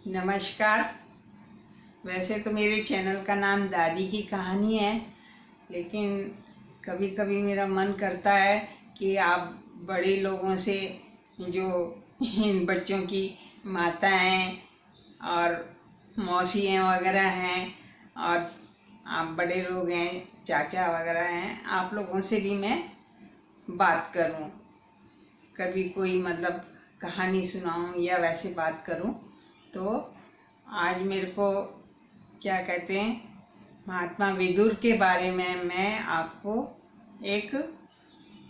नमस्कार। वैसे तो मेरे चैनल का नाम दादी की कहानी है, लेकिन कभी कभी मेरा मन करता है कि आप बड़े लोगों से, जो इन बच्चों की माता हैं और मौसियाँ वगैरह हैं और आप बड़े लोग हैं, चाचा वगैरह हैं, आप लोगों से भी मैं बात करूं, कभी कोई मतलब कहानी सुनाऊं या वैसे बात करूं। तो आज मेरे को क्या कहते हैं, महात्मा विदुर के बारे में मैं आपको एक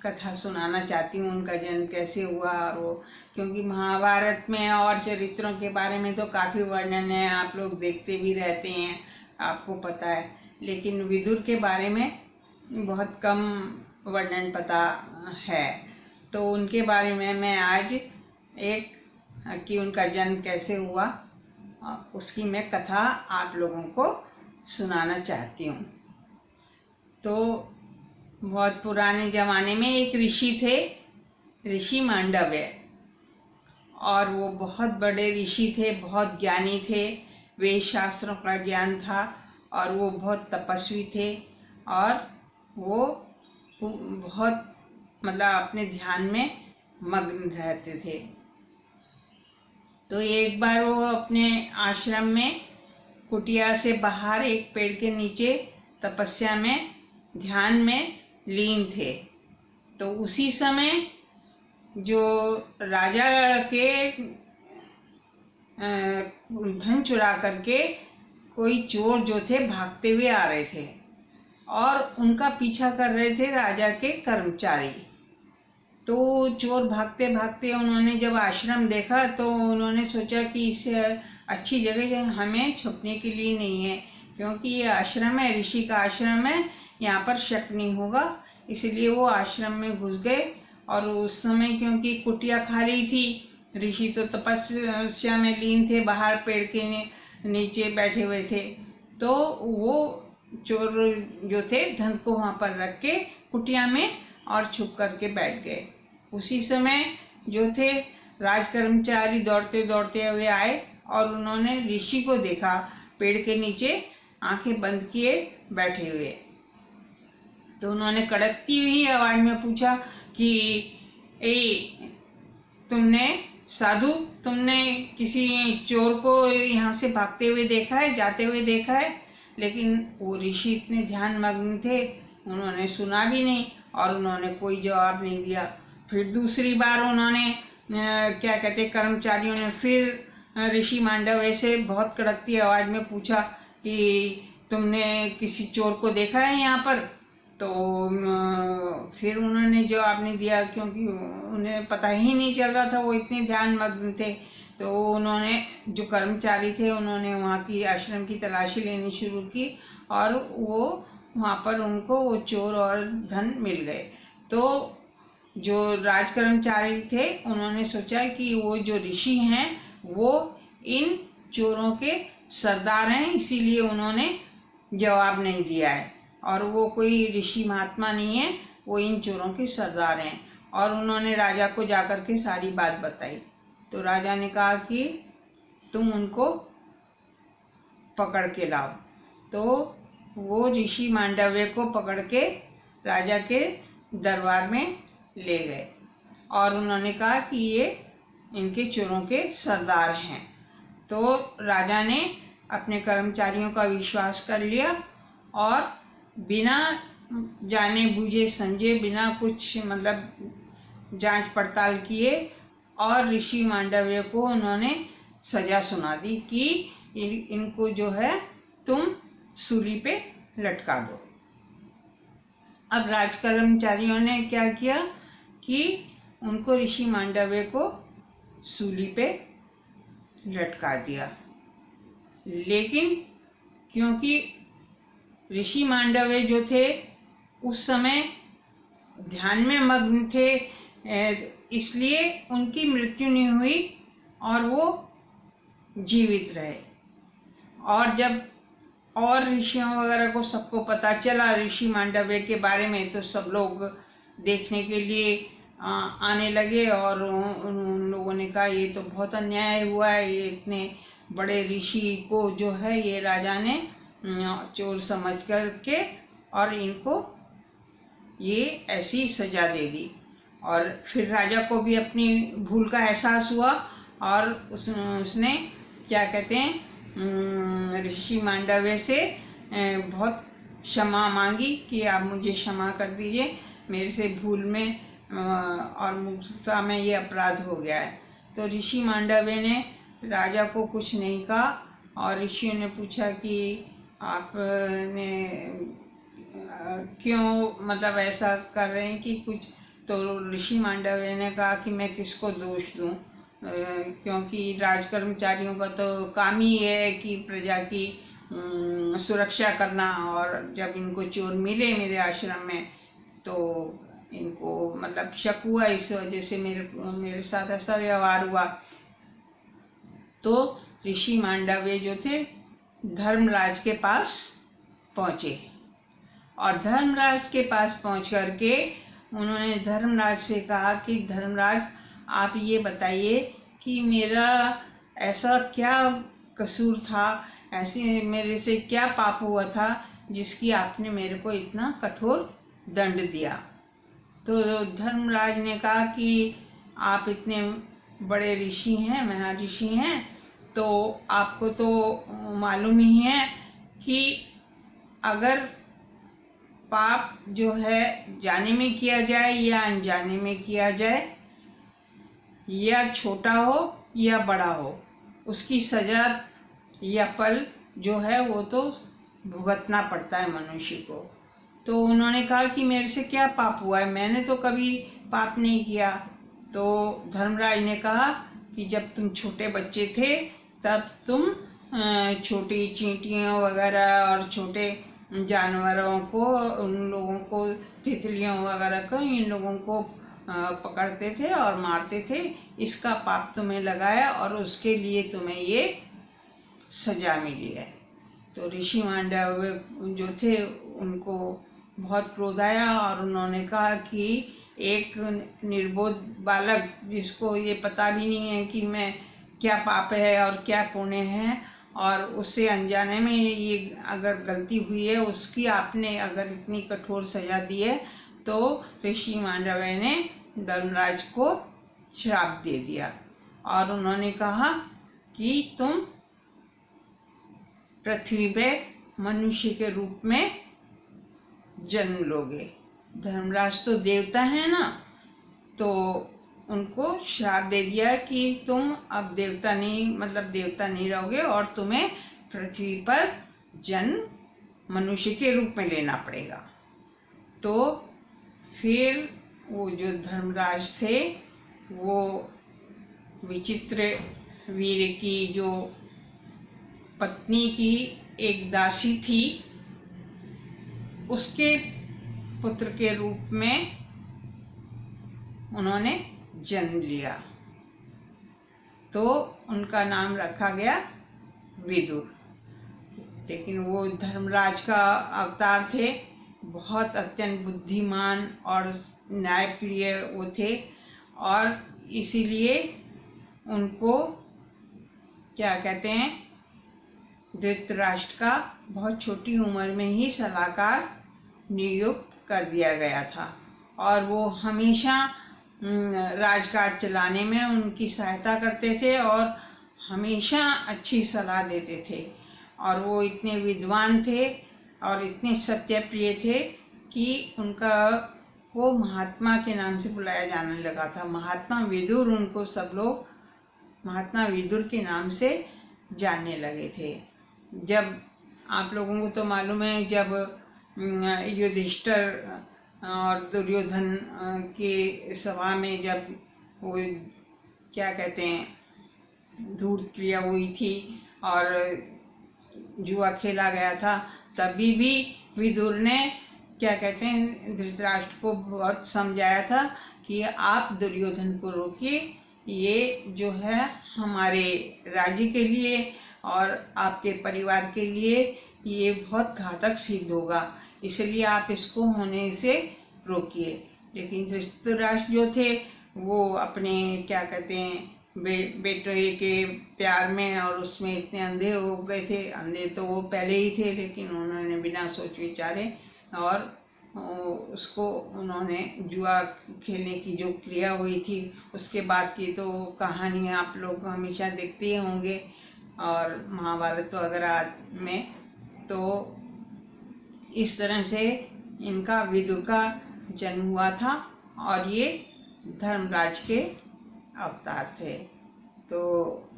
कथा सुनाना चाहती हूँ। उनका जन्म कैसे हुआ और वो, क्योंकि महाभारत में और चरित्रों के बारे में तो काफ़ी वर्णन है, आप लोग देखते भी रहते हैं, आपको पता है, लेकिन विदुर के बारे में बहुत कम वर्णन पता है। तो उनके बारे में मैं आज एक कि उनका जन्म कैसे हुआ उसकी मैं कथा आप लोगों को सुनाना चाहती हूँ। तो बहुत पुराने ज़माने में एक ऋषि थे, ऋषि मांडव्य, और वो बहुत बड़े ऋषि थे, बहुत ज्ञानी थे, वेद शास्त्रों का ज्ञान था और वो बहुत तपस्वी थे और वो बहुत मतलब अपने ध्यान में मग्न रहते थे। तो एक बार वो अपने आश्रम में कुटिया से बाहर एक पेड़ के नीचे तपस्या में, ध्यान में लीन थे। तो उसी समय जो राजा के धन चुरा करके कोई चोर जो थे भागते हुए आ रहे थे और उनका पीछा कर रहे थे राजा के कर्मचारी। तो चोर भागते भागते उन्होंने जब आश्रम देखा तो उन्होंने सोचा कि इससे अच्छी जगह हमें छुपने के लिए नहीं है, क्योंकि ये आश्रम है, ऋषि का आश्रम है, यहाँ पर शक नहीं होगा। इसलिए वो आश्रम में घुस गए और उस समय क्योंकि कुटिया खाली थी, ऋषि तो तपस्या में लीन थे, बाहर पेड़ के नीचे बैठे हुए थे। तो वो चोर जो थे धन को वहाँ पर रख के कुटिया में और छुप करके बैठ गए। उसी समय जो थे राज कर्मचारी दौड़ते दौड़ते हुए आए और उन्होंने ऋषि को देखा पेड़ के नीचे आंखें बंद किए बैठे हुए। तो उन्होंने कड़कती हुई आवाज में पूछा कि तुमने साधु, तुमने किसी चोर को यहाँ से भागते हुए देखा है, जाते हुए देखा है? लेकिन वो ऋषि इतने ध्यान मग्न थे, उन्होंने सुना भी नहीं और उन्होंने कोई जवाब नहीं दिया। फिर दूसरी बार उन्होंने क्या कहते, कर्मचारियों ने फिर ऋषि मांडव्य से बहुत कड़कती आवाज में पूछा कि तुमने किसी चोर को देखा है यहाँ पर? तो फिर उन्होंने जवाब नहीं दिया, क्योंकि उन्हें पता ही नहीं चल रहा था, वो इतने ध्यान मग्न थे। तो उन्होंने, जो कर्मचारी थे, उन्होंने वहाँ की आश्रम की तलाशी लेनी शुरू की और वो वहाँ पर उनको वो चोर और धन मिल गए। तो जो राज कर्मचारी थे उन्होंने सोचा कि वो जो ऋषि हैं वो इन चोरों के सरदार हैं, इसीलिए उन्होंने जवाब नहीं दिया है और वो कोई ऋषि महात्मा नहीं है, वो इन चोरों के सरदार हैं। और उन्होंने राजा को जाकर के सारी बात बताई। तो राजा ने कहा कि तुम उनको पकड़ के लाओ। तो वो ऋषि मांडव्य को पकड़ के राजा के दरबार में ले गए और उन्होंने कहा कि ये इनके चोरों के सरदार हैं। तो राजा ने अपने कर्मचारियों का विश्वास कर लिया और बिना जाने बूझे समझे, बिना कुछ मतलब जांच पड़ताल किए और ऋषि मांडव्य को उन्होंने सजा सुना दी कि इनको जो है तुम सूली पे लटका दो। अब राज कर्मचारियों ने क्या किया कि उनको ऋषि मांडव्य को सूली पे लटका दिया। लेकिन क्योंकि ऋषि मांडव्य जो थे उस समय ध्यान में मग्न थे, इसलिए उनकी मृत्यु नहीं हुई और वो जीवित रहे। और जब और ऋषियों वगैरह को सबको पता चला ऋषि मांडव्य के बारे में, तो सब लोग देखने के लिए आने लगे और उन लोगों ने कहा ये तो बहुत अन्याय हुआ है, ये इतने बड़े ऋषि को जो है ये राजा ने चोर समझ करके और इनको ये ऐसी सजा दे दी। और फिर राजा को भी अपनी भूल का एहसास हुआ और उसने क्या कहते हैं ऋषि मांडव्य से बहुत क्षमा मांगी कि आप मुझे क्षमा कर दीजिए, मेरे से भूल में और मूर्खता में ये अपराध हो गया है। तो ऋषि मांडव्य ने राजा को कुछ नहीं कहा और ऋषियों ने पूछा कि आपने क्यों मतलब ऐसा कर रहे हैं कि कुछ। तो ऋषि मांडव्य ने कहा कि मैं किसको दोष दूं, क्योंकि राज कर्मचारियों का तो काम ही है कि प्रजा की सुरक्षा करना, और जब इनको चोर मिले मेरे आश्रम में तो इनको मतलब शक हुआ, इस वजह से मेरे साथ ऐसा व्यवहार हुआ। तो ऋषि मांडव्य जो थे धर्मराज के पास पहुँचे और धर्मराज के पास पहुँच करके उन्होंने धर्मराज से कहा कि धर्मराज आप ये बताइए कि मेरा ऐसा क्या कसूर था, ऐसे मेरे से क्या पाप हुआ था जिसकी आपने मेरे को इतना कठोर दंड दिया। तो धर्मराज ने कहा कि आप इतने बड़े ऋषि हैं, महर्षि हैं, तो आपको तो मालूम ही है कि अगर पाप जो है जाने में किया जाए या अनजाने में किया जाए, या छोटा हो या बड़ा हो, उसकी सजा या फल जो है वो तो भुगतना पड़ता है मनुष्य को। तो उन्होंने कहा कि मेरे से क्या पाप हुआ है, मैंने तो कभी पाप नहीं किया। तो धर्मराज ने कहा कि जब तुम छोटे बच्चे थे तब तुम छोटी चींटियों वगैरह और छोटे जानवरों को, उन लोगों को, तितलियों वगैरह को, इन लोगों को पकड़ते थे और मारते थे, इसका पाप तुम्हें लगाया और उसके लिए तुम्हें ये सजा मिली है। तो ऋषि मांडव्य जो थे उनको बहुत क्रोध आया और उन्होंने कहा कि एक निर्बोध बालक जिसको ये पता भी नहीं है कि मैं क्या पाप है और क्या पुण्य है, और उससे अनजाने में ये अगर गलती हुई है, उसकी आपने अगर इतनी कठोर सजा दी है, तो ऋषि मांडव्य ने धर्मराज को श्राप दे दिया और उन्होंने कहा कि तुम पृथ्वी पे मनुष्य के रूप में जन्म लोगे। धर्मराज तो देवता है ना, तो उनको श्राप दे दिया कि तुम अब देवता नहीं रहोगे और तुम्हें पृथ्वी पर जन्म मनुष्य के रूप में लेना पड़ेगा। तो फिर वो जो धर्मराज थे वो विचित्र वीर की जो पत्नी की एक दासी थी, उसके पुत्र के रूप में उन्होंने जन्म लिया। तो उनका नाम रखा गया विदुर। लेकिन वो धर्मराज का अवतार थे, बहुत अत्यंत बुद्धिमान और न्यायप्रिय वो थे, और इसीलिए उनको क्या कहते हैं, धृतराष्ट्र का बहुत छोटी उम्र में ही सलाहकार नियुक्त कर दिया गया था और वो हमेशा राजकाज चलाने में उनकी सहायता करते थे और हमेशा अच्छी सलाह देते थे। और वो इतने विद्वान थे और इतने सत्यप्रिय थे कि उनका को महात्मा के नाम से बुलाया जाने लगा था। महात्मा विदुर, उनको सब लोग महात्मा विदुर के नाम से जानने लगे थे। जब आप लोगों को तो मालूम है, जब युधिष्ठिर और दुर्योधन के सभा में जब वो क्या कहते हैं धूर्त क्रिया हुई थी और जुआ खेला गया था, तभी भी विदुर ने क्या कहते हैं धृतराष्ट्र को बहुत समझाया था कि आप दुर्योधन को रोकिए, ये जो है हमारे राज्य के लिए और आपके परिवार के लिए ये बहुत घातक सिद्ध होगा, इसलिए आप इसको होने से रोकिए। लेकिन धृतराष्ट्र जो थे वो अपने क्या कहते हैं बेटे के प्यार में और उसमें इतने अंधे हो गए थे। अंधे तो वो पहले ही थे, लेकिन उन्होंने बिना सोच विचारे और उसको उन्होंने जुआ खेलने की जो क्रिया हुई थी उसके बाद की तो कहानी आप लोग हमेशा देखते ही होंगे और महाभारत वगैरह में। तो इस तरह से इनका विदुर का जन्म हुआ था और ये धर्मराज के अवतार थे। तो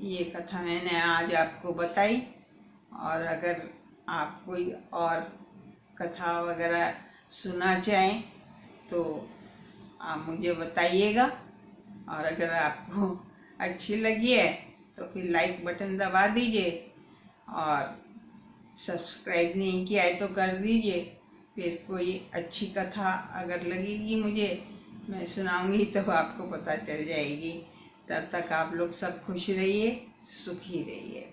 ये कथा मैंने आज आपको बताई, और अगर आप कोई और कथा वगैरह सुनना चाहें तो आप मुझे बताइएगा। और अगर आपको अच्छी लगी है तो फिर लाइक बटन दबा दीजिए, और सब्सक्राइब नहीं किया है तो कर दीजिए। फिर कोई अच्छी कथा अगर लगेगी मुझे, मैं सुनाऊंगी तो आपको पता चल जाएगी। तब तक आप लोग सब खुश रहिए, सुखी रहिए।